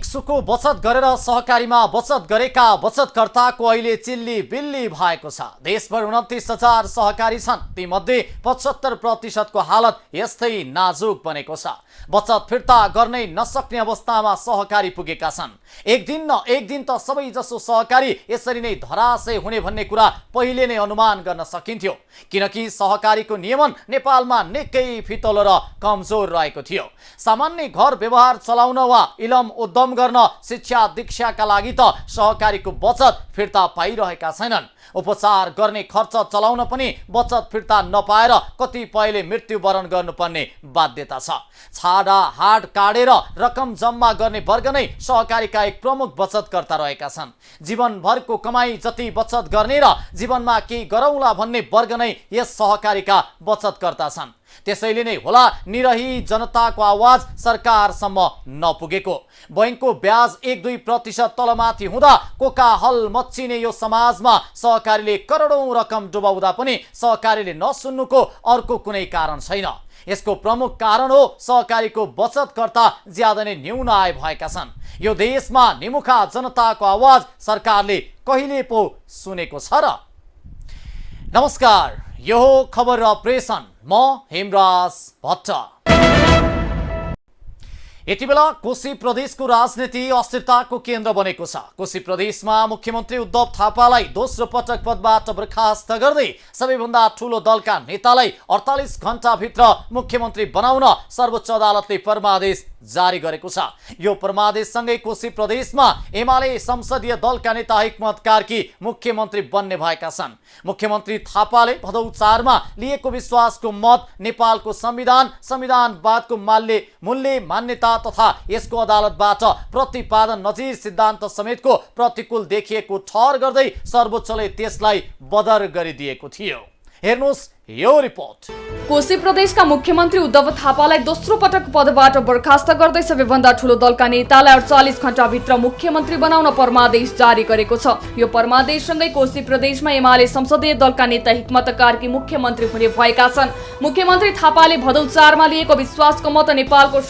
दैनिक सुको बचत गरेर सहकारीमा बचत गरेका बचतकर्ताको अहिले चिल्ली बिल्ली भएको छ। देशभर 29,000 सहकारी छन्। तीमध्ये 75% को हालत यस्तै नाजुक बनेको छ। बचत फिर्ता गर्नै नसक्ने अवस्थामा सहकारी पुगेका छन्। एक दिन न एक दिन त सबै जसो सहकारी यसरी नै धराशय हुने भन्ने कुरा पहिले नै अनुमान गर्न सकिन्थ्यो, किनकि सहकारीको नियमन नेपालमा निकै फितलो र कमजोर रहेको थियो। सामान्य घर व्यवहार चलाउन वा इलम उद्यम गर्न, शिक्षा दीक्षाका लागि त सहकारीको बचत फिर्ता पाइरहेका छैनन्। उपचार गर्ने खर्च चलाउन पनि बचत फिर्ता नपाएर कतिपयले मृत्युवरण गर्नुपर्ने बाध्यता छ। छाडा हाड काटेर रकम जम्मा गर्ने वर्ग नै सहकारीका एक प्रमुख बचतकर्ता रहेका छन्। जीवनभरको कमाई जति बचत गर्ने र जीवनमा केही गरौँला भन्ने वर्ग नै यस सहकारीका बचतकर्ता छन्। त्यसैले नै होला निरही जनताको आवाज सरकारसम्म नपुगेको। बैंकको ब्याज 1-2% तलमाथि हुँदा कोकाहल मच्चिने यो समाजमा सहकारीले करोडौं रकम डुबाउँदा पनि सहकारीले नसुन्नुको अर्को कुनै कारण छैन। यसको प्रमुख कारण हो सहकारीको बचतकर्ता ज्यादा नै न्यून आय भएका छन्। यो देशमा निमुखा जनताको आवाज सरकारले कहिले पो सुनेको छ र? नमस्कार, यो हो खबर र प्रेषण। म हेमराज भट्ट। यति बेला कोशी प्रदेशको राजनीति अस्थिरताको केन्द्र बनेको छ। कोशी प्रदेशमा मुख्यमन्त्री उद्धव थापालाई दोस्रो पटक पदबाट बर्खास्त गर्दै सबैभन्दा ठूलो दलका नेतालाई 48 घण्टाभित्र मुख्यमन्त्री बनाउन सर्वोच्च अदालतले परमादेश जारी गरेको छ। यो परमादेशसँगै कोशी प्रदेशमा एमाले संसदीय दलका नेता हिक्मत कार्की मुख्यमन्त्री बन्ने भएका छन्। मुख्यमन्त्री थापाले भदौ 4 मा लिएको विश्वासको मत नेपालको संविधानवादको मूल्य मान्यता तथा यसको अदालतबाट प्रतिपादन नजिर सिद्धान्त समेतको प्रतिकूल देखिएको ठहर गर्दै सर्वोच्चले त्यसलाई बदर गरिदिएको थियो। हेर्नुहोस् यो रिपोर्ट। कोशी प्रदेशका मुख्यमन्त्री उद्धव थापालाई दोस्रो पटक पदबाट बर्खास्त गर्दै सबैभन्दा ठूलो दलका नेतालाई 48 घण्टाभित्र मुख्यमन्त्री बनाउन परमादेश जारी गरेको छ। यो परमादेशसँगै कोशी प्रदेशमा एमाले संसदीय दलका नेता हिक्मत कार्की मुख्यमन्त्री हुने भएका छन्। मुख्यमन्त्री थापाले भदौ 4 मा लिएको विश्वासको मत नेपालको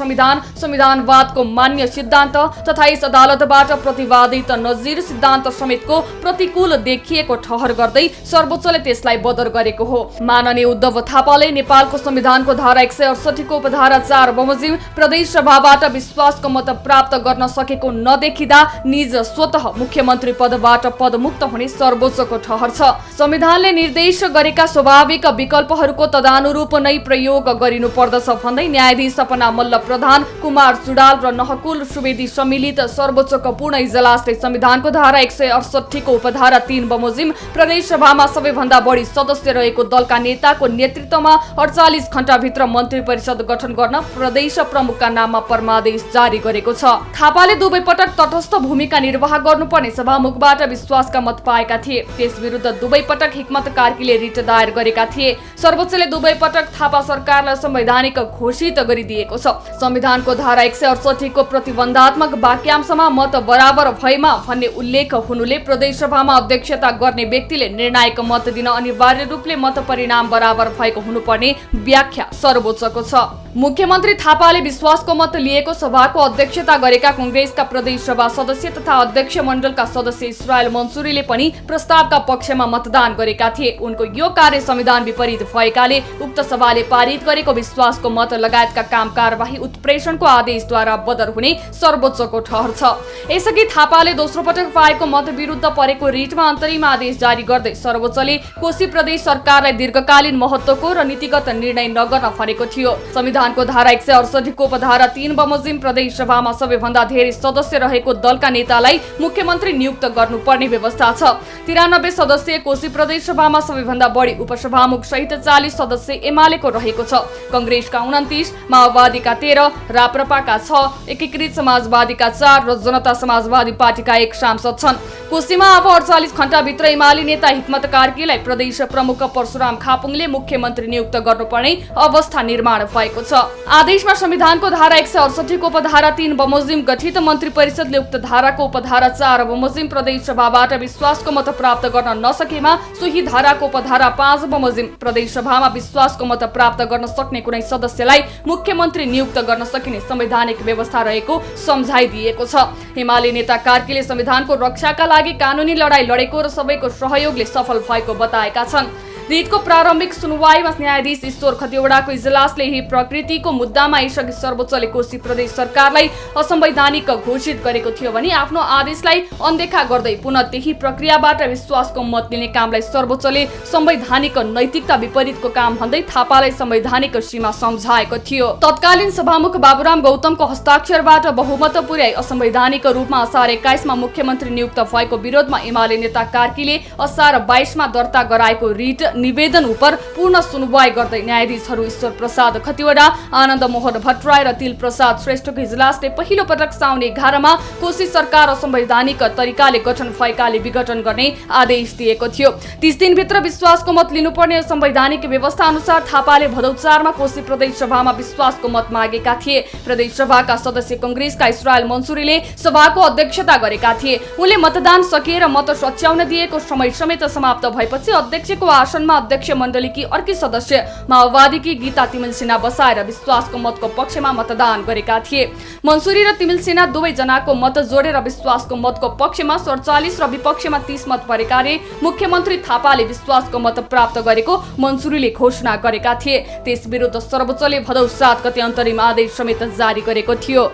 संविधानवादको मान्य सिद्धान्त तथा यस अदालतबाट प्रतिपादित नजिर सिद्धान्त समेतको प्रतिकूल देखिएको ठहर गर्दै सर्वोच्चले त्यसलाई बदर गरेको हो। माननीय उद्धव थापाले नेपालको संविधानको धारा 168 को उपधारा 4 बमोजिम प्रदेश सभाबाट विश्वासको मत प्राप्त गर्न सकेको नदेखिँदा निज स्वतः मुख्यमन्त्री पदबाट पदमुक्त हुने सर्वोच्चको ठहर छ। संविधानले निर्देश गरेका स्वाभाविक विकल्पहरूको तदानुरूप नै प्रयोग गरिनु पर्दछ भन्दै न्यायाधीश सपना मल्ल प्रधान, कुमार चुडाल र नहकुल सुवेदी सम्मिलित सर्वोच्चको पूर्ण इजलासले संविधानको धारा 168 को उपधारा 3 बमोजिम प्रदेश सभामा सबैभन्दा बढी सदस्य रहेको दलका नेताको नेतृत्वमा 48 घण्टाभित्र मन्त्री परिषद गठन गर्न प्रदेश प्रमुखका नाममा परमादेश जारी गरेको छ। थापाले दुवै पटक तटस्थ भूमिका निर्वाह गर्नुपर्ने सभामुखबाट विश्वासका मत पाएका थिए। त्यस विरुद्ध दुवै पटक हिक्मत कार्कीले रिट दायर गरेका थिए। सर्वोच्चले दुवै पटक थापा सरकारलाई संवैधानिक घोषित गरिदिएको छ। संविधानको धारा 168 को प्रतिबन्धात्मक वाक्यांशमा मत बराबर भएमा भन्ने उल्लेख हुनुले प्रदेश सभामा अध्यक्षता गर्ने व्यक्तिले निर्णायक मत दिन अनिवार्य रूपले मत परिणाम बराबर भएको हुनुपर्ने व्याख्या सर्वोच्चको छ। मुख्यमन्त्री थापाले विश्वासको मत लिएको सभाको अध्यक्षता गरेका कांग्रेसका प्रदेश सभा सदस्य तथा अध्यक्ष मण्डलका सदस्य इस्रायल मन्सुरीले पनि प्रस्तावका पक्षमा मतदान गरेका थिए। उनको यो कार्य संविधान विपरीत भएकाले उक्त सभाले पारित गरेको विश्वासको मत लगायतका काम कारबाही उत्प्रेषणको आदेशद्वारा बदर हुने सर्वोच्चको ठहर छ। यसअघि थापाले दोस्रो पटक पाएको मत विरुद्ध परेको रिटमा अन्तरिम आदेश जारी गर्दै सर्वोच्चले कोशी प्रदेश सरकारलाई दीर्घकालीन महत्त्वको र नीतिगत निर्णय नगर्न भनेको थियो। संविधानको धारा 168 को उपधारा 3 बमोजिम प्रदेश सभामा सबैभन्दा धेरै सदस्य रहेको दलका नेतालाई मुख्यमन्त्री नियुक्त गर्नुपर्ने व्यवस्था छ। 93 सदस्यीय कोशी प्रदेश सभामा सबैभन्दा बढी उपसभामुख सहित 40 सदस्य एमालेको रहेको छ। कांग्रेसका 29, माओवादीका 13, राप्रपाका 6, एकीकृत समाजवादीका 4 र जनता समाजवादी पार्टीका 1 सांसद छन्। कोशीमा अब 48 घण्टाभित्र एमाले नेता हिक्मत कार्कीलाई प्रदेश प्रमुख परशुराम खापुङले मुख्यमन्त्री नियुक्त गर्नुपर्ने अवस्था निर्माण भएको छ। आदेशमा संविधानको धारा 168 को उपधारा 3 बमोजिम गठित मन्त्री परिषदले उक्त धाराको उपधारा 4 बमोजिम प्रदेश सभाबाट विश्वासको मत प्राप्त गर्न नसकेमा सोही धाराको उपधारा 5 बमोजिम प्रदेश सभामा विश्वासको मत प्राप्त गर्न सक्ने कुनै सदस्यलाई मुख्यमन्त्री नियुक्त गर्न सकिने संवैधानिक व्यवस्था रहेको सम्झाइदिएको छ। एमाले नेता कार्कीले संविधानको रक्षाका लागि कानुनी लडाई लडेको र सबैको सहयोगले सफल भएको बताएका छन्। रिटको प्रारम्भिक सुनवाईमा न्यायाधीश ईश्वर खतिवड़ाको इजलासले यही प्रकृतिको मुद्दामा यसअघि सर्वोच्चले कोशी प्रदेश सरकारलाई असंवैधानिक घोषित गरेको थियो भने आफ्नो आदेशलाई अनदेखा गर्दै पुनः त्यही प्रक्रियाबाट विश्वासको मत लिने कामलाई सर्वोच्चले संवैधानिक नैतिकता विपरीतको काम भन्दै थापालाई संवैधानिक सीमा सम्झाएको थियो। तत्कालीन सभामुख बाबुराम गौतमको हस्ताक्षरबाट बहुमत पुर्याई असंवैधानिक रूपमा असार 21 मा मुख्यमन्त्री नियुक्त भएको विरोधमा एमाले नेता कार्कीले असार 22 मा दर्ता गराएको रिट निवेदन उप पूर्ण सुनवाई गर्दै न्यायाधीशहरू ईश्वर प्रसाद खतिवड़ा, आनन्द मोहन भट्टराई र तिल प्रसाद श्रेष्ठको इजलासले पहिलो पटक साउन 11 मा कोशी सरकार असंवैधानिक तरिकाले गठन फैकाले विघटन गर्ने आदेश दिएको थियो। 30 दिनभित्र विश्वासको मत लिनुपर्ने संवैधानिक व्यवस्था अनुसार थापाले भदौ 4 मा कोशी प्रदेश सभामा विश्वासको मत मागेका थिए। प्रदेश सभाका सदस्य कांग्रेसका इस्रायल मन्सुरीले सभाको अध्यक्षता गरेका थिए। उनले मतदान सकिएर मत सच्याउन दिएको समय समेत समाप्त भएपछि अध्यक्षको आसनमा अध्यक्ष मण्डलीकी अर्की सदस्य माओवादीकी गीता तिमिल सिन्हा बसाएर विश्वासको मतको पक्षमा मतदान गरेका थिए। मन्सुरी र तिमिल सिन्हा दुवै जनाको मत जोडेर विश्वासको मतको पक्षमा 47 र विपक्षमा 30 मत परेकाले मुख्यमन्त्री थापाले विश्वासको मत प्राप्त गरेको मन्सुरीले घोषणा गरेका थिए। त्यस विरुद्ध सर्वोच्चले भदौ 7 गते अन्तरिम आदेश समेत जारी गरेको थियो।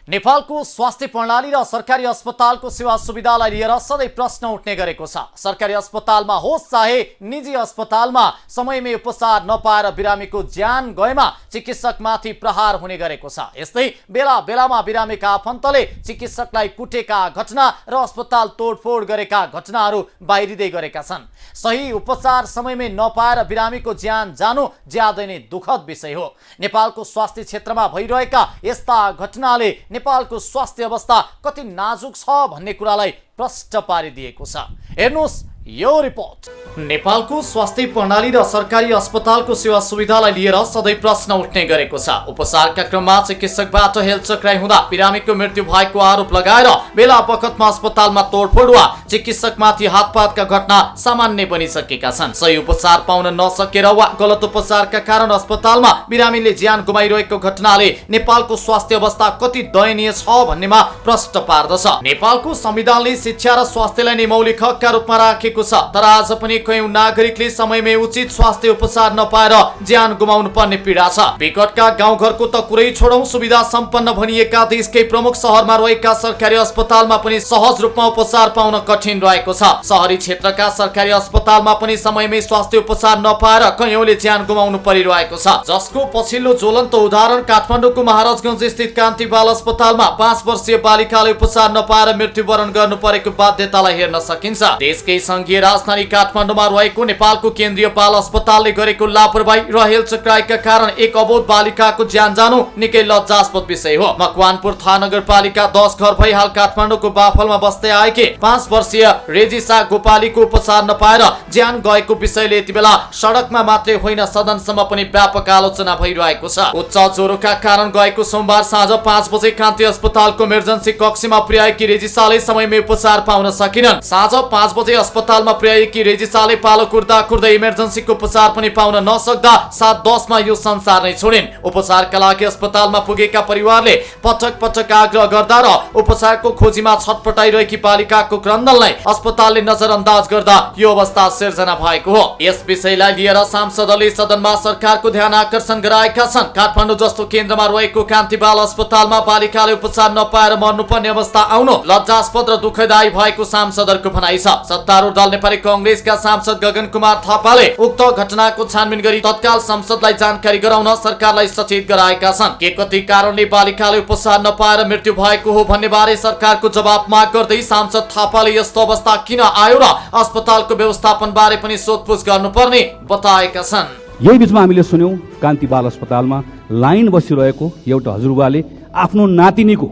नेपालको स्वास्थ्य प्रणाली र सरकारी अस्पतालको सेवा सुविधालाई लिएर सधैँ प्रश्न उठ्ने गरेको छ। सरकारी अस्पतालमा होस् चाहे निजी अस्पतालमा समयमै उपचार नपाएर बिरामीको ज्यान गएमा चिकित्सकमाथि प्रहार हुने गरेको छ। यस्तै बेला बेलामा बिरामीका आफन्तले चिकित्सकलाई कुटेका घटना र अस्पताल तोडफोड गरेका घटनाहरू बाहिरिँदै गरेका छन्। सही उपचार समयमै नपाएर बिरामीको ज्यान जानु ज्यादै नै दुःखद विषय हो। नेपालको स्वास्थ्य क्षेत्रमा भइरहेका यस्ता घटनाले नेपालको स्वास्थ्य अवस्था कति नाजुक छ भन्ने कुरालाई प्रष्ट पारिदिएको छ। हेर्नुस् यो रिपोर्ट। नेपालको स्वास्थ्य प्रणाली र सरकारी अस्पतालको सेवा सुविधालाई लिएर सधैँ प्रश्न उठ्ने गरेको छ। उपचारका क्रममा चिकित्सकबाट हेलचक्राइ हुँदा बिरामीको मृत्यु भएको आरोप लगाएर बेला बखतमा अस्पतालमा तोडफोड वा चिकित्सकमाथि हातपातका घटना सामान्य बनिसकेका छन्। सही उपचार पाउन नसकेर वा गलत उपचारका कारण अस्पतालमा बिरामीले ज्यान गुमाइरहेको घटनाले नेपालको स्वास्थ्य अवस्था कति दयनीय छ भन्नेमा प्रश्न पार्दछ। नेपालको संविधानले शिक्षा र स्वास्थ्यलाई नै मौलिक हकका रूपमा राखेको छ, तर आज पनि कयौं नागरिकले समयमै उचित स्वास्थ्य उपचार नपाएर ज्यान गुमाउनु पर्ने पीडा छ। विकटका गाउँघरको त कुरै छोडौं, सुविधा सम्पन्न भनिएका देशकै प्रमुख शहरमा रहेका सरकारी अस्पतालमा पनि सहज रूपमा उपचार पाउन कठिन रहेको छ। शहरी क्षेत्रका सरकारी अस्पतालमा पनि समयमै स्वास्थ्य उपचार नपाएर कयौंले ज्यान गुमाउनु परिरहेको छ, जसको पछिल्लो ज्वलन्त उदाहरण काठमाडौँको महाराजगञ्ज स्थित कान्ति बाल अस्पतालमा 5 वर्षीय बालिकाले उपचार नपाएर मृत्युवरण गर्नु परेको बाध्यतालाई हेर्न सकिन्छ। देशकै संघीय राजधानी काठमाडौँमा रहेको नेपालको केन्द्रीय बाल अस्पतालले गरेको लापरवाही र हेलचक्राइका कारण एक अबोध बालिकाको ज्यान जानु निकै लज्जास्पद विषय हो। मकवानपुर थाहा नगरपालिका 10 घर भई हाल काठमाडौँको बाफलमा बस्दै आएकी 5 वर्षीय रेजिसा गोपालीको उपचार नपाएर ज्यान गएको विषयले यति बेला सडकमा मात्रै होइन सदनसम्म पनि व्यापक आलोचना भइरहेको छ। उच्च ज्वरोका कारण गएको सोमबार साँझ 5 बजे कान्ति अस्पतालको इमर्जेन्सी कक्षमा पुर्याएकी रेजिसाले समयमै उपचार पाउन सकिनन्। साँझ 5 बजे अस्पतालमा पुर्याएकी रेजिसाले पालो कुर्दा कुर्दै इमर्जेन्सीको उपचार पनि पाउन नसक्दा 7:10 मा यो संसार नै छोडिन्। उपचारका लागि अस्पतालमा पुगेका परिवारले पटक पटक आग्रह गर्दा र उपचारको खोजीमा छटपटाइरहेकी बालिकाको क्रन्दनलाई अस्पतालले नजरअन्दाज गर्दा यो अवस्था सिर्जना भएको हो। यस विषयलाई लिएर सांसदले सदनमा सरकारको ध्यान आकर्षण गराएका छन्। काठमाडौँ जस्तो केन्द्रमा रहेको कान्ति बाल अस्पतालमा बालिकाले उपचार नपाएर मर्नुपर्ने अवस्था आउनु लज्जास्पद र दुःखदायी भएको सांसदहरूको भनाइ छ। सत्तारूढ दल नेपाली कांग्रेसका सांसद गगन कुमार थापाले उक्त घटनाको छानबिन गरी तत्काल संसदलाई जानकारी गराउन सरकारलाई सचेत गराएका छन्। के कति कारणले बालिकाले उपचार नपाएर मृत्यु भएको हो भन्ने बारे सरकारको जवाब माग गर्दै सांसद थापाले यस्तो अवस्था किन आयो र अस्पतालको व्यवस्थापन बारे पनि सोधपुछ गर्नुपर्ने बताएका छन्। यही बीचमा हामीले सुन्यौं कान्ति बाल अस्पतालमा लाइन बसिरहेको एउटा हजुरबाले आफ्नो नातिनीको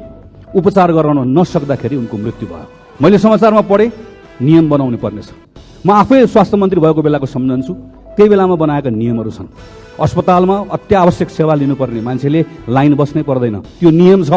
उपचार गराउन नसक्दाखेरि उनको मृत्यु भयो। मैले समाचारमा पढे नियम बनाउनु पर्नेछ। म आफै स्वास्थ्य मन्त्री भएको बेलाको सम्झन्छु, त्यही बेलामा बनाएका नियमहरू छन्। अस्पतालमा अत्यावश्यक सेवा लिनुपर्ने मान्छेले लाइन बस्नै पर्दैन, त्यो नियम छ।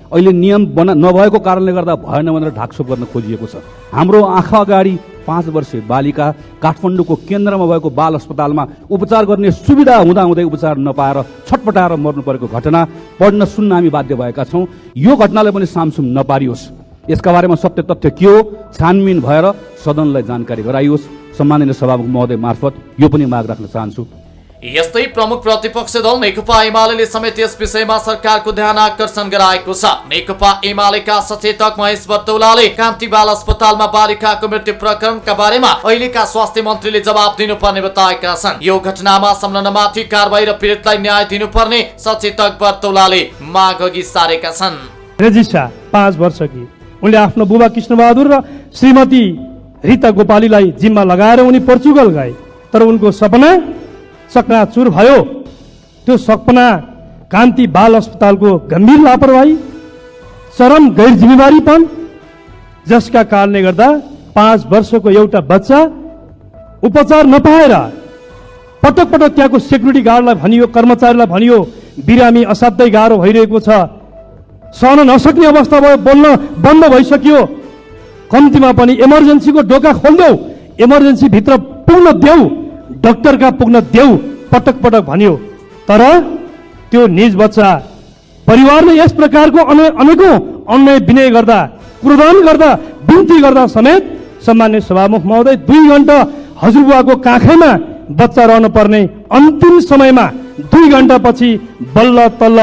अहिले नियम नभएको कारणले गर्दा भएन भनेर ढाकछोप गर्न खोजिएको छ। हाम्रो आँखा अगाडि 5 वर्षे बालिका काठमाडौँको केन्द्रमा भएको बाल अस्पतालमा उपचार गर्ने सुविधा हुँदाहुँदै उपचार नपाएर छटपटाएर मर्नु परेको घटना पढ्न सुन्न हामी बाध्य भएका छौँ। यो घटनालाई पनि सामसुम नपारियोस्। यसका बारेमा सत्य तथ्य के हो छानबिन भएर सदनलाई जानकारी गराइयोस्। सम्माननीय सभामुख महोदय मार्फत यो पनि माग राख्न चाहन्छु। यस्तै प्रमुख प्रतिपक्षी दल नेकपा एमाले समेत यस विषयमा सरकारको ध्यान आकर्षण गराएको छ। नेकपा एमालेका सचेतक महेश बर्तौलाले कान्ति बाल अस्पतालमा बालिकाको मृत्यु प्रकरणका बारेमा अहिलेका स्वास्थ्य मन्त्रीले जवाब दिनुपर्ने बताएका छन्। यो घटनामा संलग्नमाथि कारबाही र पीडितलाई न्याय दिनुपर्ने सचेतक बर्तौलाले माग अघि सारेका छन्। रेजिस्ट्रा 5 वर्षकी उनले आफ्नो बुबा कृष्णबहादुर र श्रीमती रीता गोपालीलाई जिम्मा लगाएर उनी पोर्चुगल गए, तर उनको सपना चकनाचुर भयो। त्यो सपना कान्ति बाल अस्पतालको गम्भीर लापरवाही, चरम गैर जिम्मेवारीपन, जसका कारणले गर्दा 5 वर्षको एउटा बच्चा उपचार नपाएर पटक पटक त्यहाँको सेक्युरिटी गार्डलाई भनियो, कर्मचारीलाई भनियो, बिरामी असाध्यै गाह्रो भइरहेको छ, सहन नसक्ने अवस्था भयो, बोल्न बन्द भइसक्यो। कम्तीमा पनि इमर्जेन्सीको ढोका खोल्देऊ, इमर्जेन्सी भित्र पुग्न देऊ, डाक्टर कहाँ पुग्न देऊ, पटक पटक भनियो। तर त्यो निज बच्चा परिवारले यस प्रकारको अनेकौं अन्याय विनय गर्दा, क्रोधान गर्दा, बिन्ती गर्दा समेत सम्मान्य सभामुख महोदय 2 घण्टा हजुरबुवाको काखैमा बच्चा रहनु पर्ने अन्तिम समयमा 2 घण्टा पछि बल्ल तल्ल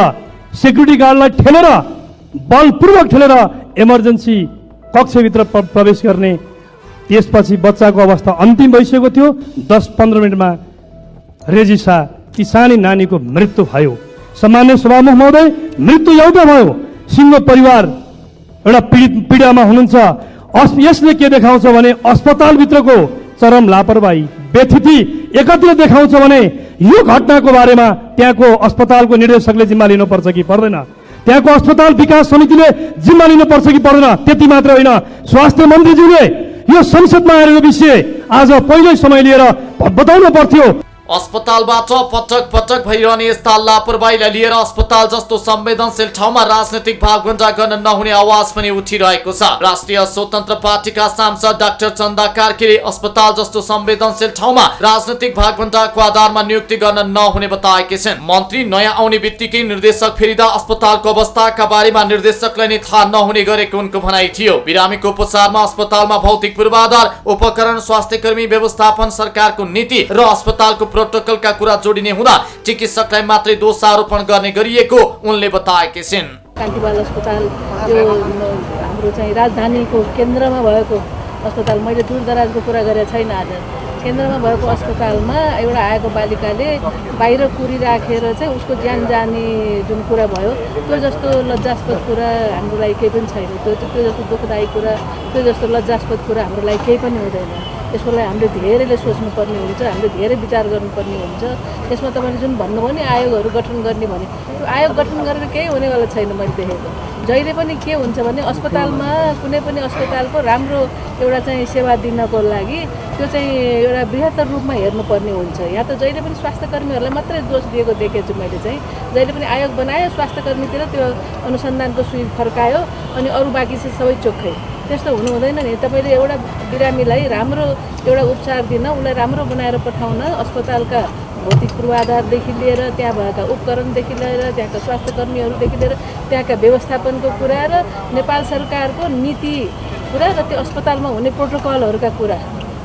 सेक्युरिटी गार्डलाई ठेलेर बलपूर्वक ठेलेर इमर्जेन्सी कक्षभित्र प्रवेश गर्ने। त्यसपछि बच्चाको अवस्था अन्तिम भइसकेको थियो। 10-15 मिनटमा रेजिसा ती सानी नानीको मृत्यु भयो। सम्मान्य सभामुख महोदय, मृत्यु एउटा भयो। सिङ्गो परिवार एउटा पीडामा हुनुहुन्छ। यसले के देखाउँछ भने अस्पतालभित्रको चरम लापरवाही, बेथिति एकत्र देखाउँछ भने यो घटनाको बारेमा त्यहाँको अस्पतालको निर्देशकले जिम्मा लिनुपर्छ कि पर्दैन, त्यहाँको अस्पताल विकास समितिले जिम्मा लिनुपर्छ कि पर्दैन। त्यति मात्र होइन, स्वास्थ्य मन्त्रीज्यूले यो संसदमा आएर यो विषय आज पहिल्यै समय लिएर बताउनु पर्थ्यो। अस्पतालबाट पटक पटक भइरहने यस्ता लापरवाहीलाई लिएर अस्पताल जस्तो संवेदनशील ठाउँमा राजनैतिक भागभण्डा गर्न नहुने आवाज पनि उठिरहेको छ। राष्ट्रिय स्वतन्त्र पार्टीका सांसद डाक्टर चन्दा कार्कीले अस्पताल जस्तो संवेदनशील ठाउँमा राजनैतिक भागभण्डाको आधारमा नियुक्ति गर्न नहुने बताएकी छिन्। मन्त्री नयाँ आउने बित्तिकै निर्देशक फेरिदा अस्पतालको अवस्थाका बारेमा निर्देशकलाई नै थाहा नहुने गरेको उनको भनाइ थियो। बिरामीको उपचारमा अस्पतालमा भौतिक पूर्वाधार, उपकरण, स्वास्थ्यकर्मी व्यवस्थापन, सरकारको नीति र अस्पतालको प्रोटोकलका कुरा जोडिने हुँदा चिकित्सकलाई मात्रै दोषारोपण गर्ने गरिएको उनले बताएकी छिन्। कान्ति बाल अस्पताल यो हाम्रो चाहिँ राजधानीको केन्द्रमा भएको अस्पताल, मैले दूरदराजको कुरा गरेको छैन। आज केन्द्रमा भएको अस्पतालमा एउटा आएको बालिकाले बाहिर कुरिराखेर चाहिँ उसको ज्यान जाने जुन कुरा भयो, त्यो जस्तो लज्जास्पद कुरा हाम्रो लागि केही पनि छैन। त्यो जस्तो दुःखदायी कुरा, त्यो जस्तो लज्जास्पद कुरा हाम्रो लागि केही पनि हुँदैन। यसको लागि हामीले धेरैले सोच्नुपर्ने हुन्छ, हामीले धेरै विचार गर्नुपर्ने हुन्छ। यसमा तपाईँले जुन भन्नुभयो नि आयोगहरू गठन गर्ने भने, त्यो आयोग गठन गरेर केही हुनेवाला छैन। मैले देखेको जहिले पनि के हुन्छ भने अस्पतालमा कुनै पनि अस्पतालको राम्रो एउटा चाहिँ सेवा दिनको लागि त्यो चाहिँ एउटा बृहत्तर रूपमा हेर्नुपर्ने हुन्छ। यहाँ त जहिले पनि स्वास्थ्यकर्मीहरूलाई मात्रै दोष दिएको देखेको छु मैले चाहिँ। जहिले पनि आयोग बनायो, स्वास्थ्यकर्मीतिर त्यो अनुसन्धानको सुई फर्कायो, अनि अरू बाँकी चाहिँ सबै चोखै। त्यस्तो हुनु हुँदैन नि। तपाईँले एउटा बिरामीलाई राम्रो एउटा उपचार दिन, उसलाई राम्रो बनाएर पठाउन अस्पतालका भौतिक पूर्वाधारदेखि लिएर त्यहाँ भएका उपकरणदेखि लिएर त्यहाँका स्वास्थ्यकर्मीहरूदेखि लिएर त्यहाँका व्यवस्थापनको कुरा र नेपाल सरकारको नीति कुरा र त्यो अस्पतालमा हुने प्रोटोकलहरूका कुरा,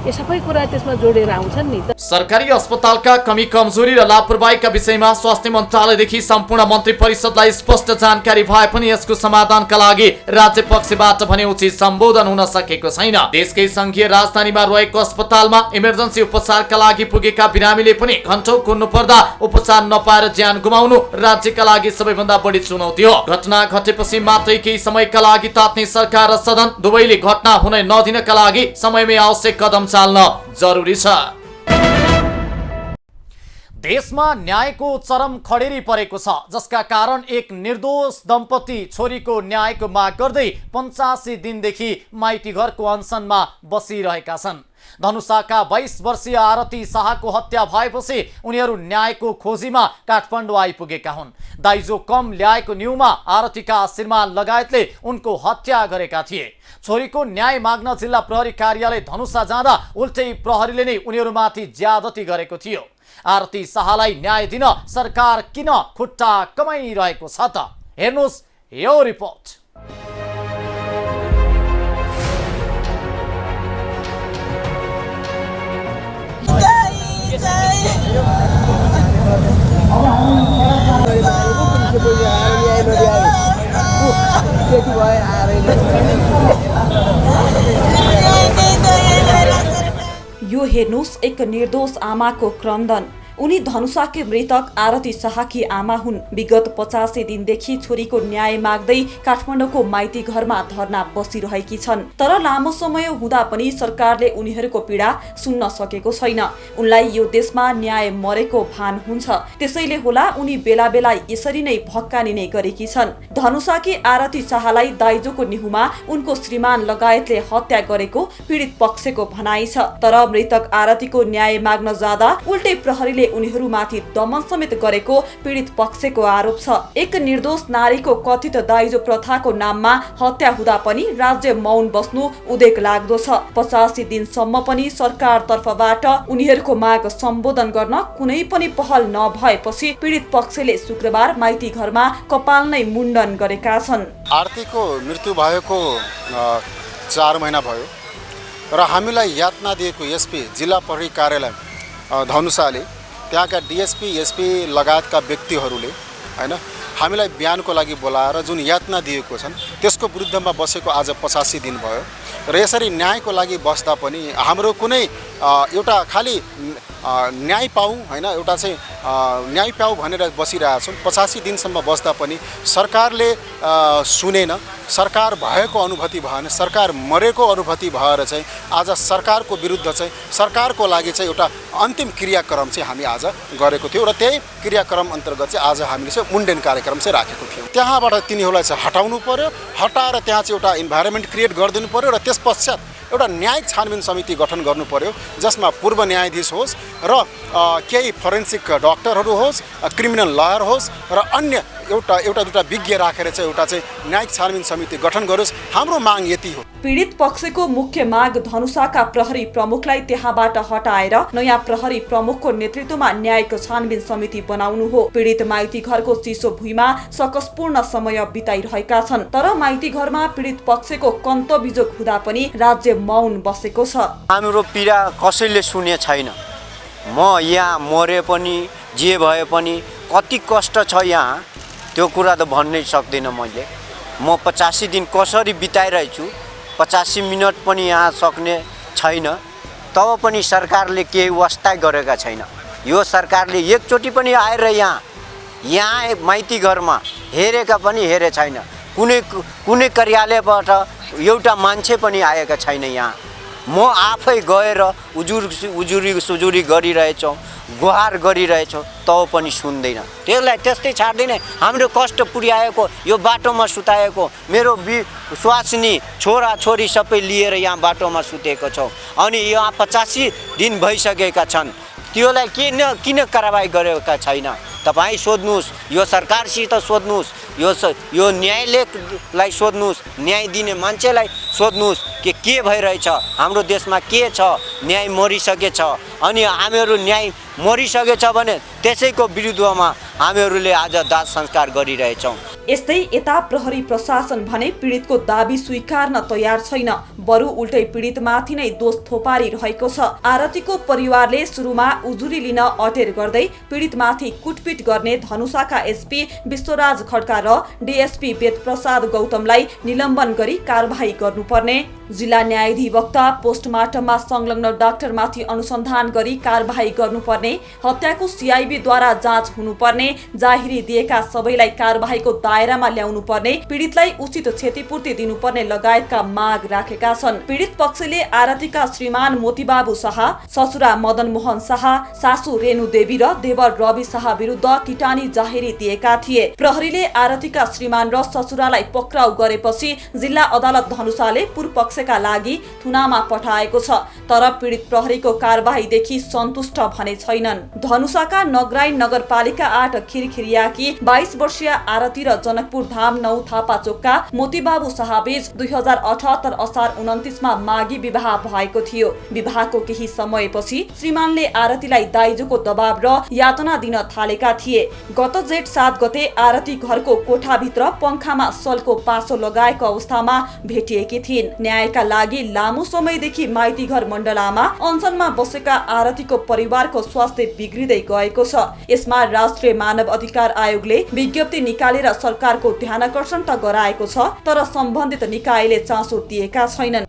यो सबै कुरा त्यसमा जोडेर आउँछन् नि। सरकारी अस्पतालका कमी कमजोरी र लापरवाहीका विषयमा स्वास्थ्य मन्त्रालयदेखि सम्पूर्ण मन्त्री परिषदलाई स्पष्ट जानकारी भए पनि यसको समाधानका लागि राज्य पक्षबाट भने उचित सम्बोधन हुन सकेको छैन। देशकै संघीय राजधानीमा रहेको अस्पतालमा इमर्जेन्सी उपचारका लागि पुगेका बिरामीले पनि घण्टौं कुर्नु पर्दा उपचार नपाएर ज्यान गुमाउनु राज्यका लागि सबैभन्दा बढी चुनौती हो। घटना घटेपछि मात्रै केही समयका लागि तात्ने सरकार र सदन दुवैले घटना हुन नदिनका लागि समयमै आवश्यक कदम चाल्न जरुरी छ। देशमा न्यायको चरम खडेरी परेको छ, जसका कारण एक निर्दोष दम्पति छोरीको न्यायको माग गर्दै 85 दिनदेखि माइती घरको अनसनमा बसिरहेका छन्। धनुषाका 22 वर्षीय आरती शाहको हत्या भएपछि उनीहरू न्यायको खोजीमा काठमाडौँ आइपुगेका हुन्। दाइजो कम ल्याएको न्युमा आरतीका श्रीमान लगायतले उनको हत्या गरेका थिए। छोरीको न्याय माग्न जिल्ला प्रहरी कार्यालय धनुषा जाँदा उल्टै प्रहरीले नै उनीहरूमाथि ज्यादती गरेको थियो। आरती शाहलाई न्याय दिन सरकार किन खुट्टा कमाइरहेको छ त? हेर्नुहोस् यो रिपोर्ट। यो हेर्नुहोस् एक निर्दोष आमाको क्रन्दन। उनी धनुषाकी मृतक आरती शाहकी आमा हुन्। विगत 85 दिनदेखि छोरीको न्याय माग्दै काठमाडौँको माइती घरमा धर्ना बसिरहेकी छन्। तर लामो समय हुँदा पनि सरकारले उनीहरूको पीडा सुन्न सकेको छैन। उनलाई यो देशमा न्याय मरेको भान हुन्छ, त्यसैले होला उनी बेला बेला यसरी नै भक्कानिने गरेकी छन्। धनुषाकी आरती शाहलाई दाइजोको निहुमा उनको श्रीमान लगायतले हत्या गरेको पीडित पक्षको भनाइ छ। तर मृतक आरतीको न्याय माग्न जाँदा उल्टै प्रहरीले उनीहरूमाथि दमन समेत गरेको पीडित पक्षको आरोप छ। एक निर्दोष नारीको कथित दाइजो प्रथाको नाममा हत्या हुँदा पनि राज्य मौन बस्नु उदेक लाग्दो छ। 85 दिनसम्म पनि सरकार तर्फबाट उनीहरूको माग सम्बोधन गर्न कुनै पनि पहल नभएपछि पीडित पक्षले शुक्रबार माइती घरमा कपाल नै मुण्डन गरेका छन्। आरतीको मृत्यु भएको 4 महिना भयो र हामीलाई यातना दिएको एसपी जिल्ला प्रहरी कार्यालय धनुषाले त्यहाँका डिएसपी एसपी लगायतका व्यक्तिहरूले हैन हामीलाई बिहानको लागि बोलाएर जुन यातना दिएको छन् त्यसको विरुद्धमा बसेको आज 85 दिन भयो र यसरी न्यायको लागि बस्दा पनि हाम्रो कुनै एउटा खाली न्याय पाऊ हैन एउटा चाहिँ न्याय पाऊ भनेर बसिरहेका छौँ। 85 दिनसम्म बस्दा पनि सरकारले सुनेन, सरकार भएको अनुभूति भएन, सरकार मरेको अनुभूति भएर चाहिँ आज सरकारको विरुद्ध चाहिँ सरकारको लागि चाहिँ एउटा अन्तिम क्रियाक्रम चाहिँ हामी आज गरेको थियौँ र त्यही क्रियाक्रम अन्तर्गत चाहिँ आज हामीले चाहिँ मुण्डन कार्यक्रम चाहिँ राखेको थियौँ। त्यहाँबाट तिनीहरूलाई चाहिँ हटाउनु पर्यो, हटाएर त्यहाँ चाहिँ एउटा इन्भाइरोमेन्ट क्रिएट गरिदिनु पर्यो र त्यस पश्चात एउटा न्यायिक छानबिन समिति गठन गर्नु पर्यो, जसमा पूर्व न्यायाधीश होस् र केही फोरेन्सिक डाक्टरहरू होस्, क्रिमिनल लयर होस् र अन्य एउटा दुईटा विज्ञ राखेर चाहिँ एउटा चाहिँ न्यायिक छानबिन समिति गठन गरोस्। हाम्रो माग यति हो। पीडित पक्षको मुख्य माग धनुषाका प्रहरी प्रमुखलाई त्यहाँबाट हटाएर नयाँ प्रहरी प्रमुखको नेतृत्वमा न्यायिक छानबिन समिति बनाउनु हो। पीडित माइती घरको चिसो भुइँमा सकसपूर्ण समय बिताइरहेका छन्। तर माइती घरमा पीडित पक्षको कन्तबिजोग हुँदा पनि राज्य मौन बसेको छ। हाम्रो पीडा कसैले सुने छैन। म यहाँ मरे पनि जे भए पनि कति कष्ट छ यहाँ त्यो कुरा त भन्नै सक्दिनँ मैले। म 85 दिन कसरी बिताइरहेछु 85 मिनट पनि यहाँ सक्ने छैन। तब पनि सरकारले केही वास्ता गरेका छैन। यो सरकारले एकचोटि पनि आएर यहाँ माइती घरमा हेरेका पनि हेरे छैन। कुनै कार्यालयबाट एउटा मान्छे पनि आएका छैन यहाँ। म आफै गएर उजुरी गरिरहेछौँ, गुहार गरिरहेछौँ, तब पनि सुन्दैन। त्यसलाई त्यस्तै छाड्दैन। हाम्रो कष्ट पुर्याएको यो बाटोमा सुताएको मेरो स्वास्नी छोराछोरी सबै लिएर यहाँ बाटोमा सुतेको छौँ। अनि यहाँ 85 दिन भइसकेका छन्। त्योलाई किन कारबाही गरेका छैन? तपाईँ सोध्नुहोस्, यो सरकारसित सोध्नुहोस्, यो न्यायालयलाई सोध्नुहोस्, न्याय दिने मान्छेलाई सोध्नुहोस् कि के भइरहेछ हाम्रो देशमा, के छ? न्याय मरिसकेछ। अनि हामीहरू न्याय मरिसकेछ भने त्यसैको विरुद्धमा हामीहरूले आज दाह संस्कार गरिरहेछौँ। यस्तै यता प्रहरी प्रशासन भने पीडितको दाबी स्वीकार्न तयार छैन, बरु उल्टै पीडितमाथि नै दोष थोपारिरहेको छ। आरतीको परिवारले सुरुमा उजुरी लिन अटेर गर्दै पीडितमाथि कुटपिट गर्ने धनुषाका एसपी विश्वराज खड्का र डीएसपी वेदप्रसाद गौतमलाई निलम्बन गरी कारबाही गर्नुपर्ने जिल्ला न्यायाधिवक्ता पोस्टमार्टममा संलग्न डाक्टरमाथि अनुसन्धान गरी कारबाही गर्नुपर्ने, हत्याको सिआइबीद्वारा जाँच हुनुपर्ने, जाहेरी दिएका सबैलाई कारबाहीको दायरामा ल्याउनुपर्ने, पीडितलाई उचित क्षतिपूर्ति दिनुपर्ने लगायतका माग राखेका छन्। पीडित पक्षले आरतीका श्रीमान मोतीबाबु शाह, ससुरा मदन मोहन शाह, सासू रेणु देवी र देवर रवि शाह विरुद्ध किटानी जाहेरी दिएका थिए। प्रहरीले आरतीका श्रीमान र ससुरालाई पक्राउ गरेपछि जिल्ला अदालत धनुषाले पूर्वपक्षका लागि थुनामा पठाएको छ, तर पीडित प्रहरीको कारबाहीदेखि सन्तुष्ट भने छैनन्। धनुषाका नगराई नगरपालिका 8 खिरखिरियाकी 22 वर्षीय आरती र जनकपुर धाम 9 थापाचोकका मोतीबाबु शाहबीच 2078 असार 29 मा मागी विवाह भएको थियो। विवाहको केही समयपछि श्रीमानले आरतीलाई दाइजोको दबाव र यातना दिन थालेका थिए। गत जेठ 7 गते आरती घरको कोठाभित्र पंखामा सलको पासो लगाएको अवस्थामा भेटिएकी थिइन्। न्यायका लागि लामो समयदेखि माइती घर मण्डलामा अनसनमा बसेका आरतीको परिवारको स्वास्थ्य बिग्रिँदै गएको छ। यसमा राष्ट्रिय मानव अधिकार आयोगले विज्ञप्ति निकालेर सरकारको ध्यानकर्षण त गराएको छ, तर सम्बन्धित निकायले चासो दिएका छैनन्।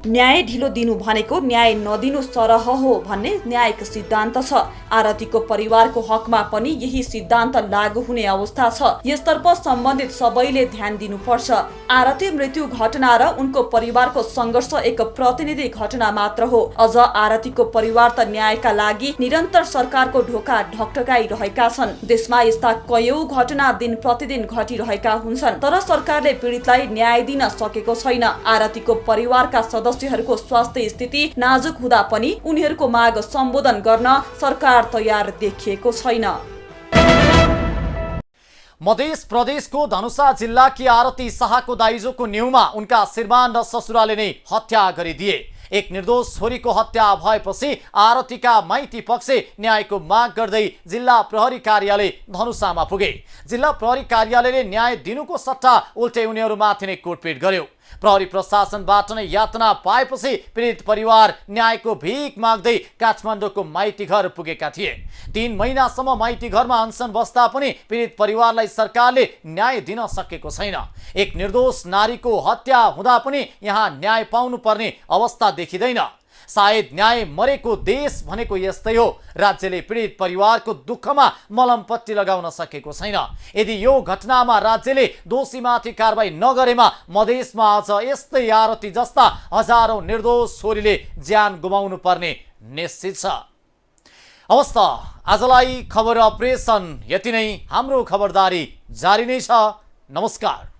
न्याय ढिलो दिनु भनेको न्याय नदिनु सरह हो भन्ने न्यायिक सिद्धान्त छ। आरतीको परिवारको हकमा पनि यही सिद्धान्त लागू हुने अवस्था छ। यसतर्फ सम्बन्धित सबैले ध्यान दिनुपर्छ। आरती मृत्यु घटना र उनको परिवारको संघर्ष एक प्रतिनिधि घटना मात्र हो। अझ आरतीको परिवार त न्यायका लागि निरन्तर सरकारको ढोका ढकढकाइरहेका छन्। देशमा यस्ता कयौं घटना दिन प्रतिदिन घटिरहेका हुन्छन्, तर सरकारले पीडितलाई न्याय दिन सकेको छैन। आरतीको परिवारका सदस्यहरूको स्वास्थ्य स्थिति नाजुक हुँदा पनि उनीहरूको माग सम्बोधन गर्न सरकार तयार देखिएको छैन। मध्य प्रदेशको धनुषा जिल्लाकी आरती शाहको दाइजोको न्युमा उनका श्रीमान र ससुराले नै हत्या गरिदिए। एक निर्दोष छोरीको हत्या भएपछि आरतीका माइती पक्ष न्यायको माग गर्दै जिल्ला प्रहरी कार्यालय धनुषामा पुगे। जिल्ला प्रहरी कार्यालयले न्याय दिनुको सट्टा उल्टै उनीहरूमाथि नै कुटपिट गर्यो। प्रहरी प्रशासनबाट नै यातना पाएपछि पीडित परिवार न्यायको भीख माग्दै काठमाडौँको माइती घर पुगेका थिए। 3 महिनासम्म माइती घरमा अनसन बस्दा पनि पीडित परिवारलाई सरकारले न्याय दिन सकेको छैन। एक निर्दोष नारीको हत्या हुँदा पनि यहाँ न्याय पाउनुपर्ने अवस्था देखिँदैन। सायद न्याय मरेको देश भनेको यस्तै हो। राज्यले पीडित परिवारको दुःखमा मलमपट्टी लगाउन सकेको छैन। यदि यो घटनामा राज्यले दोषीमाथि कारबाही नगरेमा मधेसमा अझ यस्तै आरती जस्ता हजारौं निर्दोष छोरीले ज्यान गुमाउनु पर्ने निश्चित छ। हवस् त आजलाई खबर अपरेसन यति नै। हाम्रो खबरदारी जारी नै छ। नमस्कार।